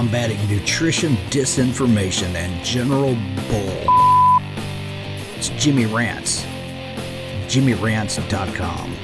combating nutrition disinformation and general bull. It's Jimmy Rants. JimmyRants.com.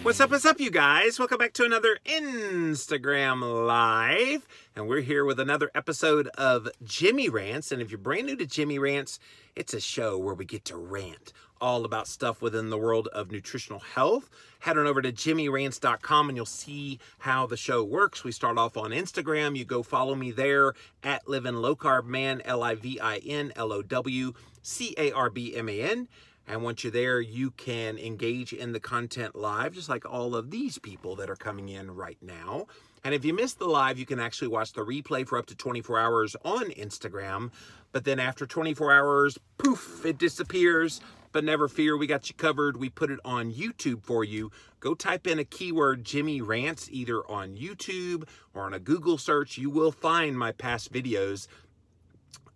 What's up, you guys? Welcome back to another Instagram Live. And we're here with another episode of Jimmy Rants. And if you're brand new to Jimmy Rants, it's a show where we get to rant all about stuff within the world of nutritional health. Head on over to JimmyRants.com and you'll see how the show works. We start off on Instagram. You go follow me there at Living Low Carb Man, LIVINLOWCARBMAN. And once you're there, you can engage in the content live, just like all of these people that are coming in right now. And if you missed the live, you can actually watch the replay for up to 24 hours on Instagram. But then after 24 hours, poof, it disappears. But never fear, we got you covered. We put it on YouTube for you. Go type in a keyword, Jimmy Rants, either on YouTube or on a Google search. You will find my past videos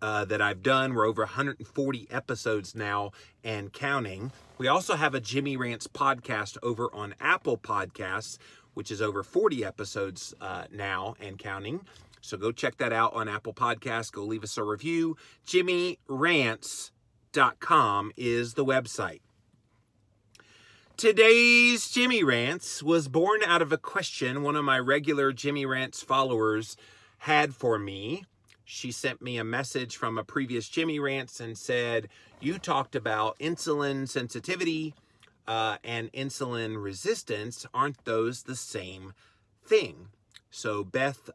that I've done. We're over 140 episodes now and counting. We also have a Jimmy Rants podcast over on Apple Podcasts, which is over 40 episodes now and counting. So go check that out on Apple Podcasts. Go leave us a review. JimmyRants.com is the website. Today's Jimmy Rants was born out of a question one of my regular Jimmy Rants followers had for me. She sent me a message from a previous Jimmy Rants and said, you talked about insulin sensitivity and insulin resistance. Aren't those the same thing? So Beth,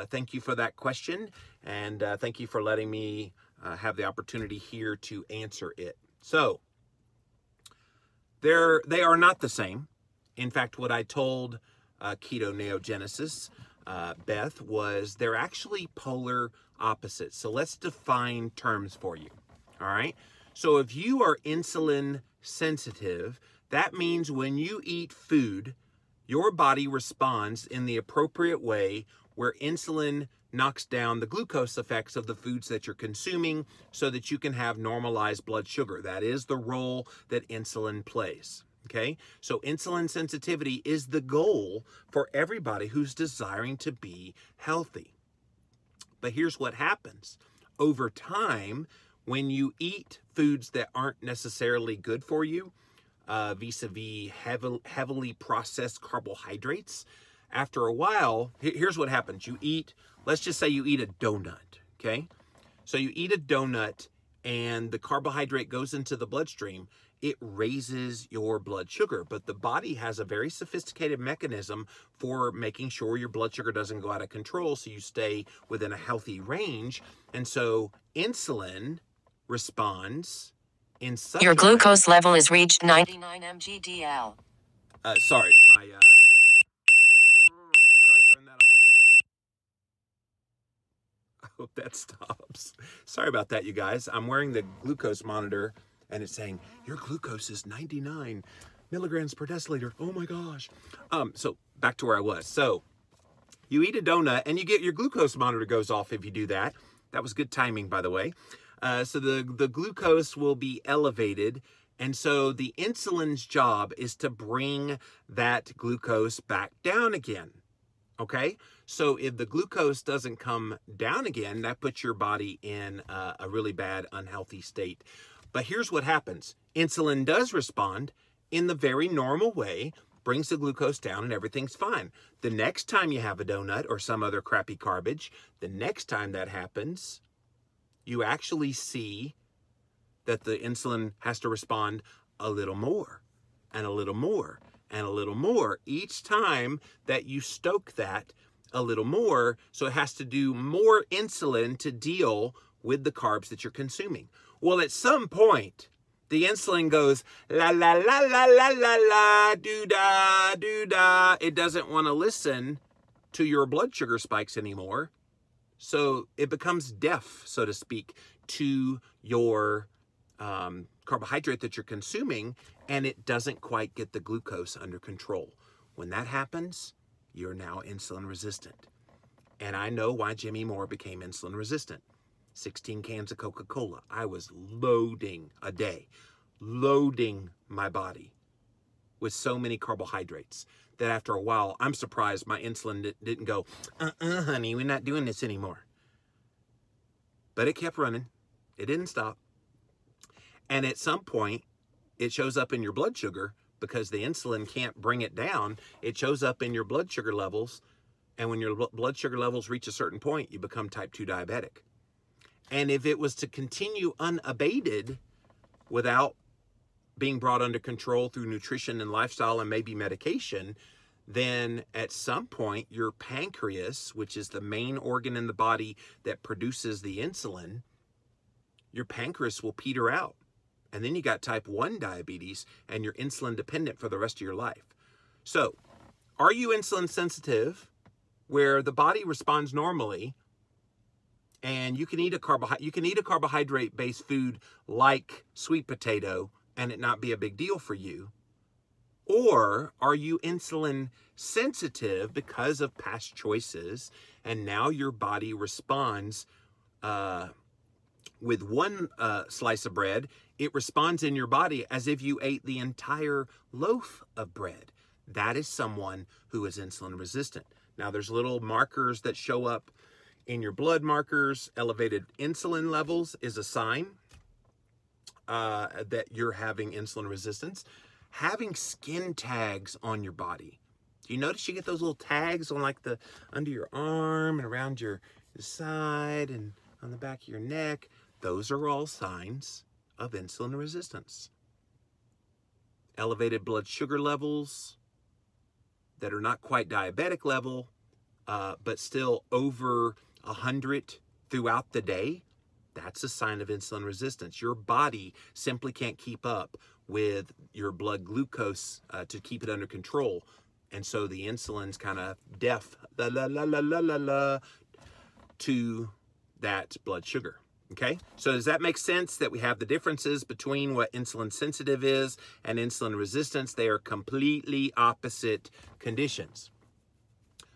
thank you for that question. And thank you for letting me have the opportunity here to answer it. So they are not the same. In fact, what I told Keto Neogenesis, Beth, was they're actually polar opposites. So let's define terms for you. All right. So if you are insulin sensitive, that means when you eat food, your body responds in the appropriate way where insulin knocks down the glucose effects of the foods that you're consuming so that you can have normalized blood sugar. That is the role that insulin plays. Okay, so insulin sensitivity is the goal for everybody who's desiring to be healthy. But here's what happens. Over time, when you eat foods that aren't necessarily good for you, vis-a-vis heavily processed carbohydrates, after a while, here's what happens. You eat, let's just say you eat a donut, okay? So you eat a donut and the carbohydrate goes into the bloodstream. It raises your blood sugar, but the body has a very sophisticated mechanism for making sure your blood sugar doesn't go out of control so you stay within a healthy range. And so insulin responds in such Your glucose level is reached 99 mg/dL. Sorry, how do I turn that off? I hope that stops. Sorry about that, you guys. I'm wearing the glucose monitor and it's saying, your glucose is 99 milligrams per deciliter. Oh my gosh. So back to where I was. So you eat a donut and you get your glucose monitor goes off if you do that. That was good timing, by the way. So the glucose will be elevated. And so the insulin's job is to bring that glucose back down again. Okay? So if the glucose doesn't come down again, that puts your body in a really bad, unhealthy state. But here's what happens. Insulin does respond in the very normal way, brings the glucose down and everything's fine. The next time you have a donut or some other crappy garbage, the next time that happens, you actually see that the insulin has to respond a little more and a little more and a little more each time that you stoke that a little more. So it has to do more insulin to deal with the carbs that you're consuming. Well, at some point, the insulin goes, la, la, la, la, la, la, la, doo-da, doo-da. It doesn't want to listen to your blood sugar spikes anymore. So it becomes deaf, so to speak, to your carbohydrate that you're consuming, and it doesn't quite get the glucose under control. When that happens, you're now insulin resistant. And I know why Jimmy Moore became insulin resistant. 16 cans of Coca-Cola. I was loading a day, loading my body with so many carbohydrates that after a while, I'm surprised my insulin didn't go, honey, we're not doing this anymore. But it kept running. It didn't stop. And at some point, it shows up in your blood sugar because the insulin can't bring it down. It shows up in your blood sugar levels. And when your blood sugar levels reach a certain point, you become type 2 diabetic. And if it was to continue unabated without being brought under control through nutrition and lifestyle and maybe medication, then at some point your pancreas, which is the main organ in the body that produces the insulin, your pancreas will peter out. And then you got type 1 diabetes and you're insulin dependent for the rest of your life. So, are you insulin sensitive where the body responds normally and you can eat a carbohydrate-based food like sweet potato and it not be a big deal for you? Or are you insulin sensitive because of past choices and now your body responds with one slice of bread, it responds in your body as if you ate the entire loaf of bread? That is someone who is insulin resistant. Now, there's little markers that show up in your blood markers. Elevated insulin levels is a sign that you're having insulin resistance. Having skin tags on your body. Do you notice you get those little tags on like the under your arm and around your side and on the back of your neck? Those are all signs of insulin resistance. Elevated blood sugar levels that are not quite diabetic level, but still over 100 throughout the day, that's a sign of insulin resistance. Your body simply can't keep up with your blood glucose to keep it under control. And so the insulin's kind of deaf to that blood sugar. Okay, so does that make sense that we have the differences between what insulin sensitive is and insulin resistance? They are completely opposite conditions.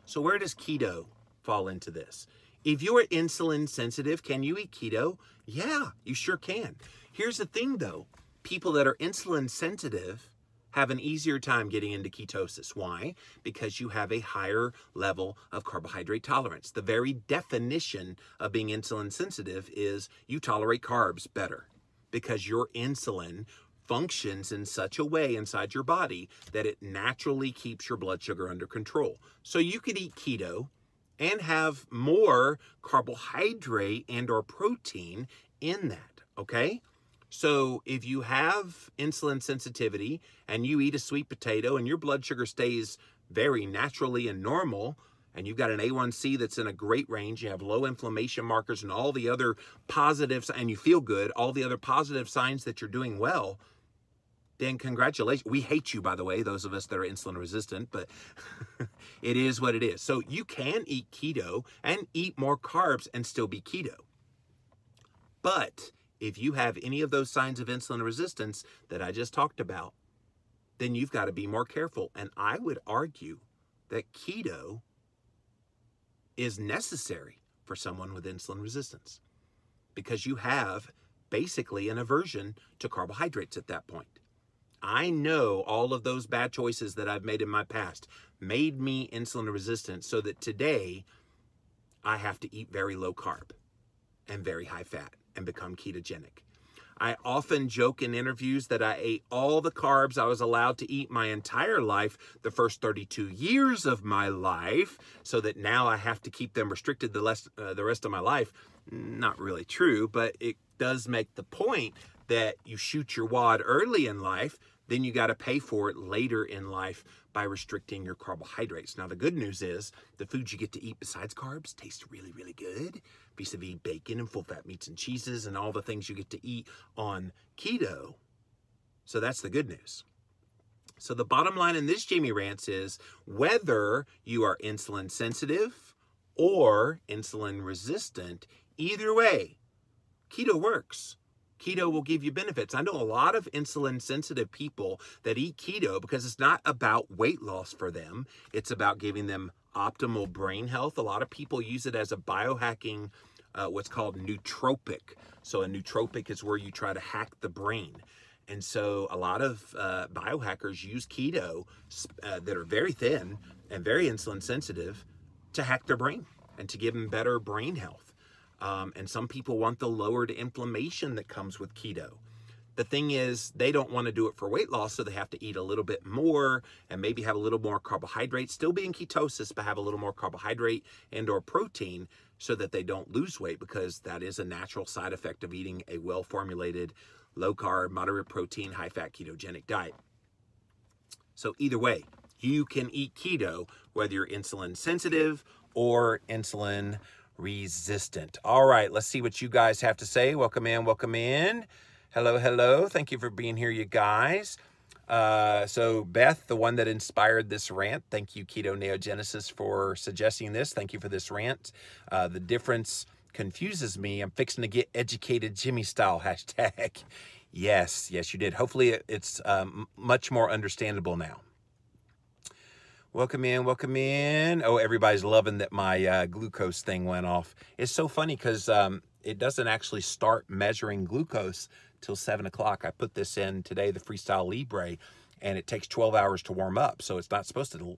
So where does keto fall into this? If you are insulin sensitive, can you eat keto? Yeah, you sure can. Here's the thing though, people that are insulin sensitive have an easier time getting into ketosis. Why? Because you have a higher level of carbohydrate tolerance. The very definition of being insulin sensitive is you tolerate carbs better because your insulin functions in such a way inside your body that it naturally keeps your blood sugar under control. So you could eat keto and have more carbohydrate and or protein in that, okay? So if you have insulin sensitivity and you eat a sweet potato and your blood sugar stays very naturally and normal, and you've got an A1C that's in a great range, you have low inflammation markers and all the other positives, and you feel good, all the other positive signs that you're doing well, then congratulations. We hate you, by the way, those of us that are insulin resistant, but it is what it is. So you can eat keto and eat more carbs and still be keto. But if you have any of those signs of insulin resistance that I just talked about, then you've got to be more careful. And I would argue that keto is necessary for someone with insulin resistance because you have basically an aversion to carbohydrates at that point. I know all of those bad choices that I've made in my past made me insulin resistant so that today I have to eat very low carb and very high fat and become ketogenic. I often joke in interviews that I ate all the carbs I was allowed to eat my entire life, the first 32 years of my life, so that now I have to keep them restricted the rest of my life. Not really true, but it does make the point that you shoot your wad early in life, then you got to pay for it later in life by restricting your carbohydrates. Now, the good news is the foods you get to eat besides carbs taste really, really good. Vis-a-vis bacon and full-fat meats and cheeses and all the things you get to eat on keto. So that's the good news. So the bottom line in this Jamie Rants is whether you are insulin sensitive or insulin resistant, either way, keto works. Keto will give you benefits. I know a lot of insulin sensitive people that eat keto because it's not about weight loss for them. It's about giving them optimal brain health. A lot of people use it as a biohacking, what's called nootropic. So a nootropic is where you try to hack the brain. And so a lot of biohackers use keto that are very thin and very insulin sensitive to hack their brain and to give them better brain health. And some people want the lowered inflammation that comes with keto. The thing is, they don't want to do it for weight loss, so they have to eat a little bit more and maybe have a little more carbohydrate, still be in ketosis, but have a little more carbohydrate and or protein so that they don't lose weight, because that is a natural side effect of eating a well-formulated, low-carb, moderate protein, high-fat ketogenic diet. So either way, you can eat keto, whether you're insulin sensitive or insulin resistant. All right, let's see what you guys have to say. Welcome in, welcome in. Hello, hello. Thank you for being here, you guys. So Beth, the one that inspired this rant, thank you, Keto Neogenesis, for suggesting this. Thank you for this rant. The difference confuses me. I'm fixing to get educated Jimmy style, hashtag. Yes, yes, you did. Hopefully it's much more understandable now. Welcome in, welcome in. Oh, everybody's loving that my glucose thing went off. It's so funny because it doesn't actually start measuring glucose till 7 o'clock. I put this in today, the Freestyle Libre, and it takes 12 hours to warm up. So it's not supposed to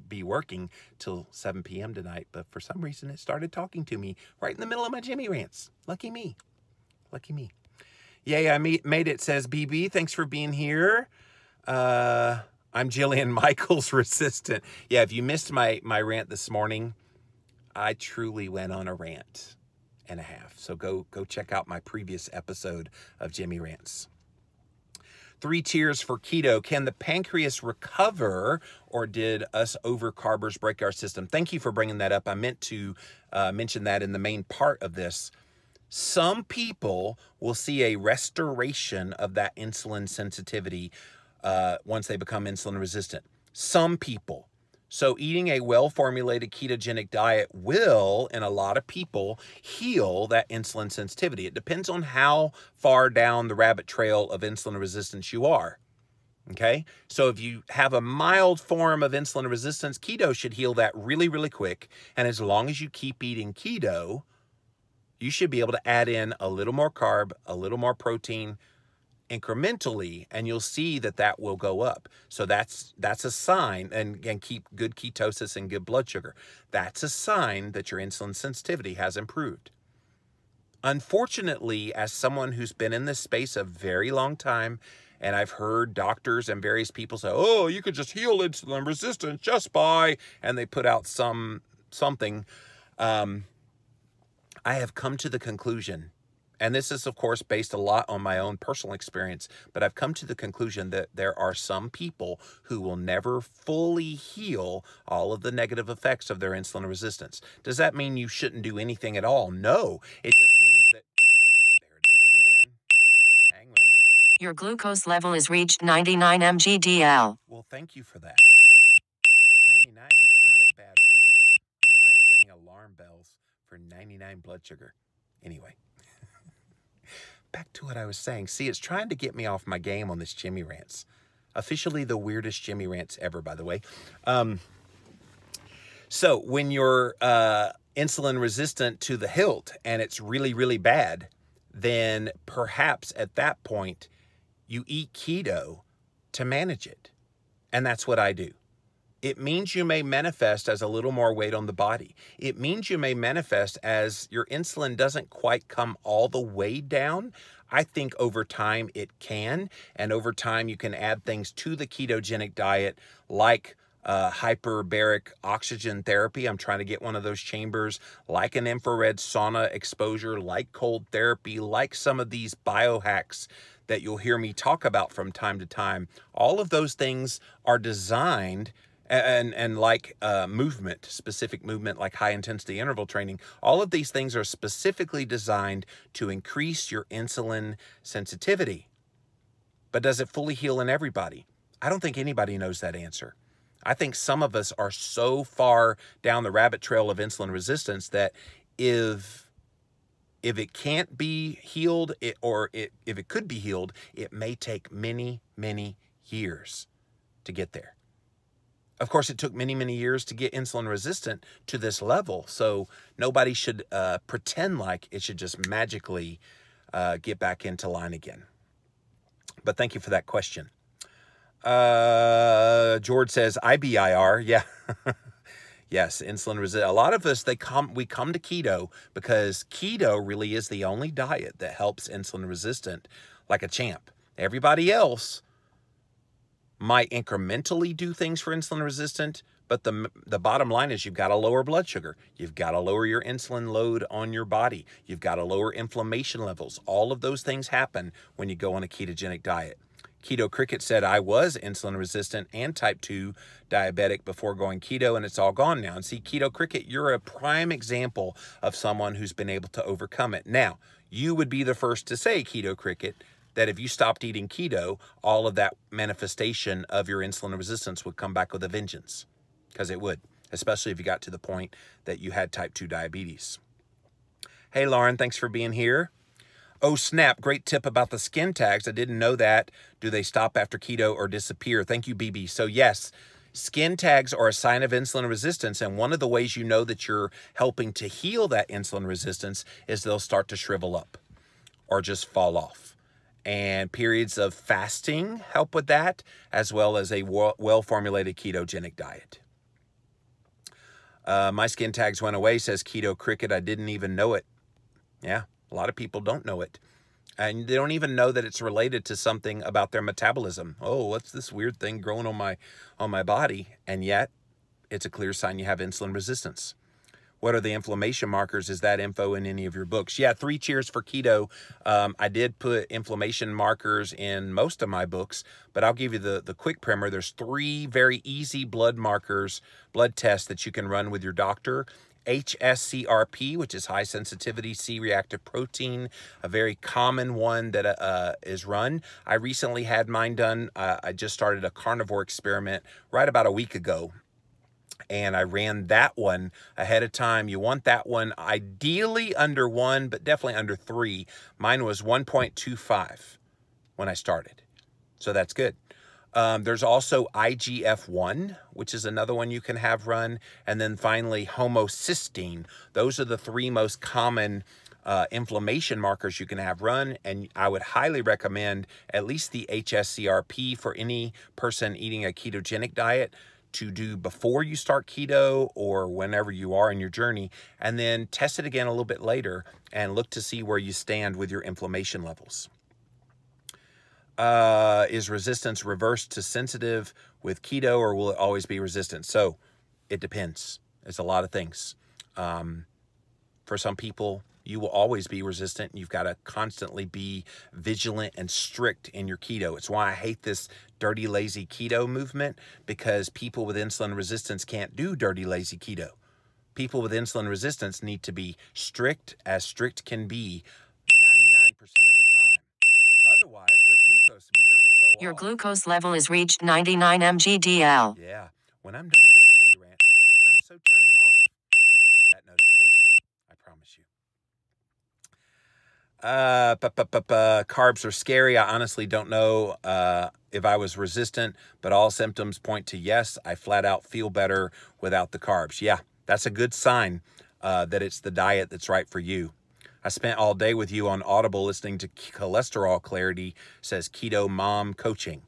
be working till 7 p.m. tonight. But for some reason, it started talking to me right in the middle of my Jimmy rants. Lucky me. Lucky me. Yay, I made it, says BB. Thanks for being here. I'm Jillian Michaels resistant. Yeah, if you missed my rant this morning, I truly went on a rant and a half. So go check out my previous episode of Jimmy Rants. 3 cheers for keto. Can the pancreas recover, or did us over-carbers break our system? Thank you for bringing that up. I meant to mention that in the main part of this. Some people will see a restoration of that insulin sensitivity once they become insulin resistant. Some people. So eating a well-formulated ketogenic diet will, in a lot of people, heal that insulin sensitivity. It depends on how far down the rabbit trail of insulin resistance you are. Okay? So if you have a mild form of insulin resistance, keto should heal that really, really quick. And as long as you keep eating keto, you should be able to add in a little more carb, a little more protein, incrementally, and you'll see that that will go up. So that's a sign, and keep good ketosis and good blood sugar. That's a sign that your insulin sensitivity has improved. Unfortunately, as someone who's been in this space a very long time, and I've heard doctors and various people say, oh, you could just heal insulin resistance just by, and they put out something. I have come to the conclusion, and this is, of course, based a lot on my own personal experience, but I've come to the conclusion that there are some people who will never fully heal all of the negative effects of their insulin resistance. Does that mean you shouldn't do anything at all? No. It just means that... There it is again. Hang with me. Your glucose level is reached 99 mg/dl. Well, thank you for that. 99 is not a bad reading. I don't know why it's sending alarm bells for 99 blood sugar. Anyway. Back to what I was saying. See, it's trying to get me off my game on this Jimmy Rants. Officially the weirdest Jimmy Rants ever, by the way. So when you're insulin resistant to the hilt and it's really, really bad, then perhaps at that point you eat keto to manage it. And that's what I do. It means you may manifest as a little more weight on the body. It means you may manifest as your insulin doesn't quite come all the way down. I think over time it can, and over time you can add things to the ketogenic diet like hyperbaric oxygen therapy. I'm trying to get one of those chambers, like an infrared sauna exposure, like cold therapy, like some of these biohacks that you'll hear me talk about from time to time. All of those things are designed, and like movement, specific movement like high intensity interval training, all of these things are specifically designed to increase your insulin sensitivity. But does it fully heal in everybody? I don't think anybody knows that answer. I think some of us are so far down the rabbit trail of insulin resistance that if it can't be healed, if it could be healed, it may take many, many years to get there. Of course, it took many, many years to get insulin resistant to this level, so nobody should pretend like it should just magically get back into line again. But thank you for that question. George says, IBIR. Yeah. Yes, insulin resistant. A lot of us, we come to keto because keto really is the only diet that helps insulin resistant like a champ. Everybody else might incrementally do things for insulin resistant, but the bottom line is you've got to lower blood sugar. You've got to lower your insulin load on your body. You've got to lower inflammation levels. All of those things happen when you go on a ketogenic diet. Keto Cricket said, I was insulin resistant and type 2 diabetic before going keto, and it's all gone now. And see, Keto Cricket, you're a prime example of someone who's been able to overcome it. Now, you would be the first to say, Keto Cricket, that if you stopped eating keto, all of that manifestation of your insulin resistance would come back with a vengeance, because it would, especially if you got to the point that you had type 2 diabetes. Hey, Lauren, thanks for being here. Oh, snap. Great tip about the skin tags. I didn't know that. Do they stop after keto or disappear? Thank you, BB. So yes, skin tags are a sign of insulin resistance. And one of the ways you know that you're helping to heal that insulin resistance is they'll start to shrivel up or just fall off. And periods of fasting help with that, as well as a well-formulated ketogenic diet. My skin tags went away, says Keto Cricket. I didn't even know it. Yeah. A lot of people don't know it, and they don't even know that it's related to something about their metabolism. Oh, what's this weird thing growing on my body? And yet it's a clear sign you have insulin resistance. What are the inflammation markers? Is that info in any of your books? Yeah, 3 Cheers for Keto. I did put inflammation markers in most of my books, but I'll give you the quick primer. There's 3 very easy blood markers, blood tests that you can run with your doctor. HSCRP, which is high sensitivity C-reactive protein, a very common one that is run. I recently had mine done. I just started a carnivore experiment right about a week ago, and I ran that one ahead of time. You want that one ideally under 1, but definitely under 3. Mine was 1.25 when I started, so that's good. There's also IGF-1, which is another one you can have run. And then finally, homocysteine. Those are the 3 most common inflammation markers you can have run. And I would highly recommend at least the HSCRP for any person eating a ketogenic diet to do before you start keto or whenever you are in your journey. And then test it again a little bit later and look to see where you stand with your inflammation levels. Is resistance reversed to sensitive with keto, or will it always be resistant? So it depends. It's a lot of things. For some people, you will always be resistant. You've got to constantly be vigilant and strict in your keto. It's why I hate this dirty, lazy keto movement, because people with insulin resistance can't do dirty, lazy keto. People with insulin resistance need to be strict as strict can be 99% of the time. Otherwise, their glucose meter will go Your off. glucose level is reached 99 mg/dl. Yeah. When I'm done with this Jimmy rant, I'm so turning off that notification. I promise you. Carbs are scary. I honestly don't know if I was resistant, but all symptoms point to yes. I flat out feel better without the carbs. Yeah, that's a good sign that it's the diet that's right for you. I spent all day with you on Audible listening to Cholesterol Clarity, says Keto Mom Coaching.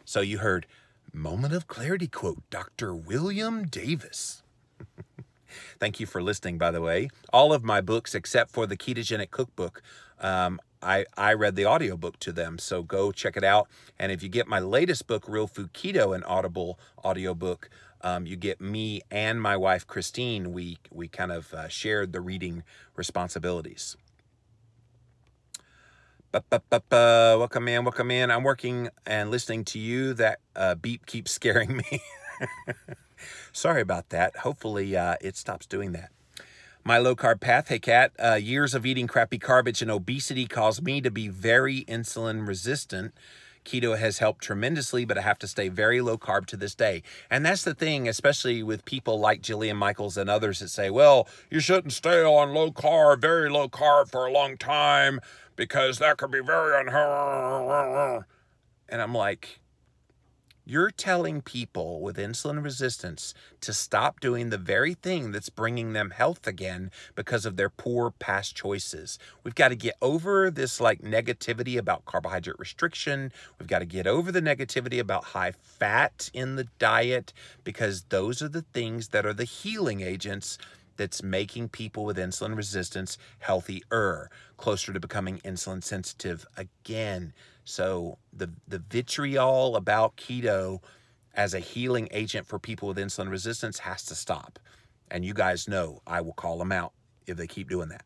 So you heard Moment of Clarity quote, Dr. William Davis. Thank you for listening, by the way. All of my books, except for the Ketogenic Cookbook, I read the audiobook to them, so go check it out. And if you get my latest book, Real Food Keto, an Audible audiobook, you get me and my wife, Christine. We kind of shared the reading responsibilities. Welcome in, welcome in. I'm working and listening to you. That beep keeps scaring me. Sorry about that. Hopefully it stops doing that. My low carb path. Hey, Kat. Years of eating crappy garbage and obesity caused me to be very insulin resistant. Keto has helped tremendously, but I have to stay very low carb to this day. And that's the thing, especially with people like Jillian Michaels and others that say, well, you shouldn't stay on low carb, very low carb for a long time because that could be very unhealthy. And I'm like, You're telling people with insulin resistance to stop doing the very thing that's bringing them health again because of their poor past choices. We've got to get over this like negativity about carbohydrate restriction. We've got to get over the negativity about high fat in the diet, because those are the things that are the healing agents that's making people with insulin resistance healthier, closer to becoming insulin sensitive again. So the vitriol about keto as a healing agent for people with insulin resistance has to stop. And you guys know I will call them out if they keep doing that.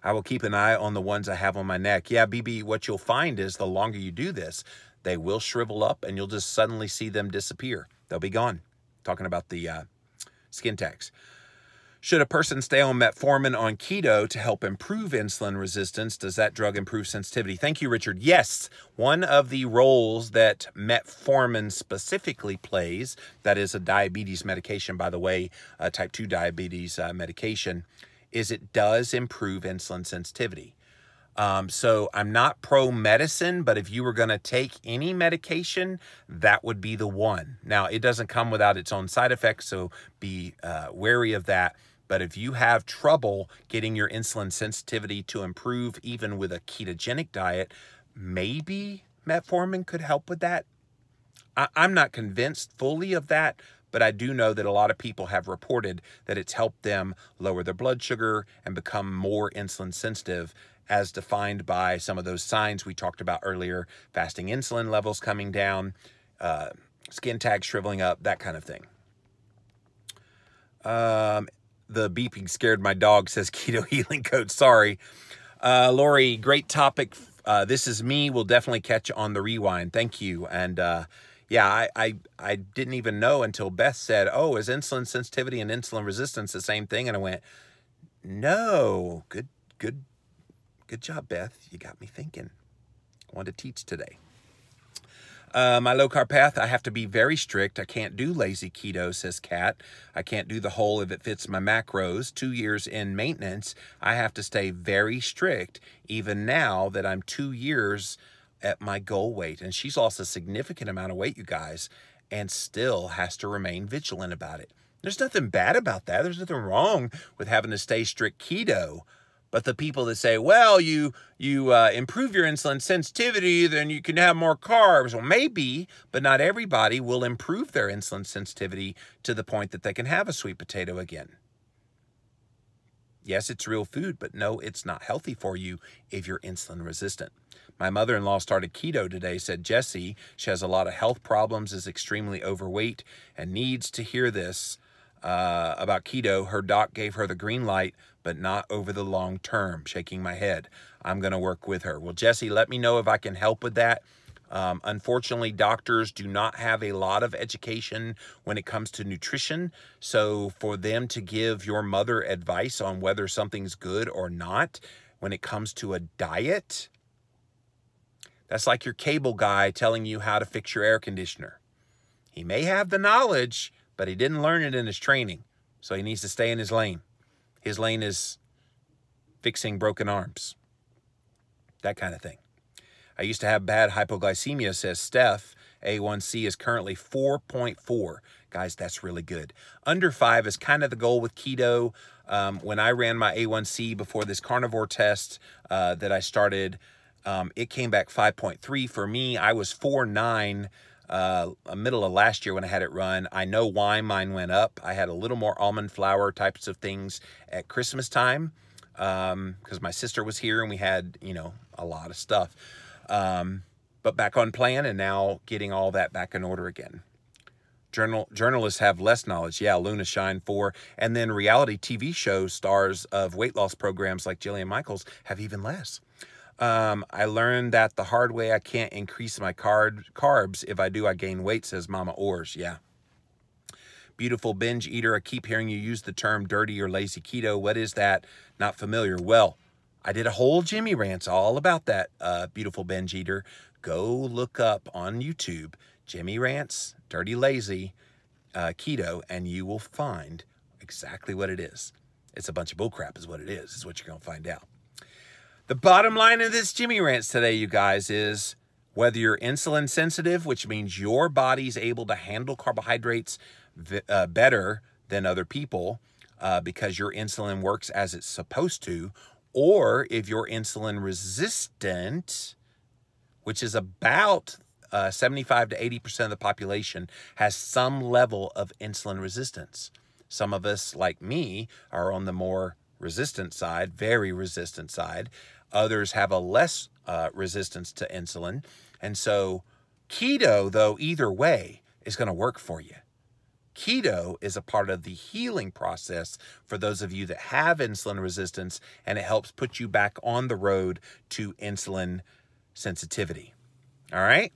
I will keep an eye on the ones I have on my neck. Yeah, BB, what you'll find is the longer you do this, they will shrivel up and you'll just suddenly see them disappear. They'll be gone. Talking about the skin tags. Should a person stay on metformin on keto to help improve insulin resistance? Does that drug improve sensitivity? Thank you, Richard. Yes, one of the roles that metformin specifically plays, that is a diabetes medication, by the way, type 2 diabetes medication, is it does improve insulin sensitivity. So I'm not pro-medicine, but if you were going to take any medication, that would be the one. Now, it doesn't come without its own side effects, so be wary of that. But if you have trouble getting your insulin sensitivity to improve even with a ketogenic diet, maybe metformin could help with that. I'm not convinced fully of that, but I do know that a lot of people have reported that it's helped them lower their blood sugar and become more insulin sensitive, as defined by some of those signs we talked about earlier: fasting insulin levels coming down, skin tags shriveling up, that kind of thing. The beeping scared my dog, says Keto Healing Coach. Sorry. Lori, great topic. This is me. We'll definitely catch on the rewind. Thank you. And yeah, I didn't even know until Beth said, oh, is insulin sensitivity and insulin resistance the same thing? And I went, no. Good job, Beth. You got me thinking. I wanted to teach today. My low-carb path, I have to be very strict. I can't do lazy keto, says Kat. I can't do the whole if it fits my macros. 2 years in maintenance, I have to stay very strict, even now that I'm 2 years at my goal weight. And she's lost a significant amount of weight, you guys, and still has to remain vigilant about it. There's nothing bad about that. There's nothing wrong with having to stay strict keto. But the people that say, well, you improve your insulin sensitivity, then you can have more carbs. Well, maybe, but not everybody will improve their insulin sensitivity to the point that they can have a sweet potato again. Yes, it's real food, but no, it's not healthy for you if you're insulin resistant. My mother-in-law started keto today, said Jessie. She has a lot of health problems, is extremely overweight, and needs to hear this about keto. Her doc gave her the green light, but not over the long term. Shaking my head. I'm going to work with her. Well, Jessie, let me know if I can help with that. Unfortunately, doctors do not have a lot of education when it comes to nutrition. So for them to give your mother advice on whether something's good or not, when it comes to a diet, that's like your cable guy telling you how to fix your air conditioner. He may have the knowledge, but he didn't learn it in his training. So he needs to stay in his lane. His lane is fixing broken arms. That kind of thing. I used to have bad hypoglycemia, says Steph. A1C is currently 4.4. Guys, that's really good. Under 5 is kind of the goal with keto. When I ran my A1C before this carnivore test that I started, it came back 5.3 for me. I was 4.9 middle of last year when I had it run. I know why mine went up. I had a little more almond flour types of things at Christmas time because my sister was here and we had, you know, a lot of stuff. But back on plan and now getting all that back in order again. Journalists have less knowledge. Yeah, Luna Shine 4. And then reality TV show stars of weight loss programs like Jillian Michaels have even less. I learned that the hard way. I can't increase my carbs. If I do, I gain weight, says Mama Ors. Yeah. Beautiful binge eater. I keep hearing you use the term dirty or lazy keto. What is that? Not familiar. Well, I did a whole Jimmy Rants all about that, beautiful binge eater. Go look up on YouTube, Jimmy Rants, Dirty Lazy, Keto, and you will find exactly what it is. It's a bunch of bullcrap is what it is what you're going to find out. The bottom line of this Jimmy Rants today, you guys, is Whether you're insulin sensitive, which means your body's able to handle carbohydrates better than other people because your insulin works as it's supposed to, or if you're insulin resistant, which is about 75 to 80% of the population has some level of insulin resistance. Some of us, like me, are on the more resistant side, very resistant side. Others have a less resistance to insulin. And so keto, though, either way, is going to work for you. Keto is a part of the healing process for those of you that have insulin resistance, and it helps put you back on the road to insulin sensitivity. All right?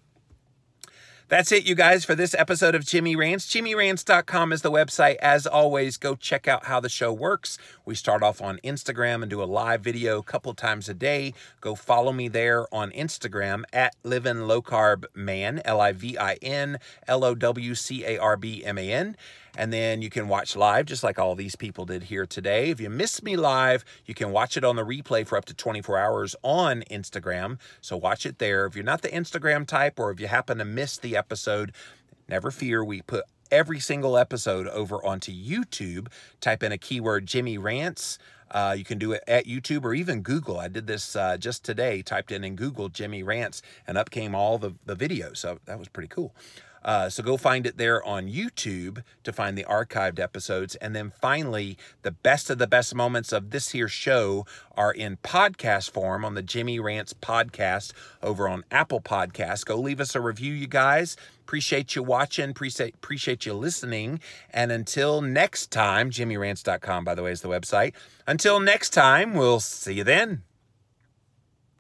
That's it, you guys, for this episode of Jimmy Rants. JimmyRants.com is the website. As always, go check out how the show works. We start off on Instagram and do a live video a couple times a day. Go follow me there on Instagram at Livin' Low Carb Man, LIVINLOWCARBMAN. And then you can watch live, just like all these people did here today. If you missed me live, you can watch it on the replay for up to 24 hours on Instagram. So watch it there. If you're not the Instagram type, or if you happen to miss the episode, never fear. We put every single episode over onto YouTube. Type in a keyword, Jimmy Rants. You can do it at YouTube or even Google. I did this just today, typed in Google Jimmy Rants, and up came all the videos. So that was pretty cool. So go find it there on YouTube to find the archived episodes. And then finally, the best of the best moments of this here show are in podcast form on the Jimmy Rants podcast over on Apple Podcasts. Go leave us a review, you guys. Appreciate you watching. Appreciate you listening. And until next time, JimmyRants.com, by the way, is the website. Until next time, we'll see you then.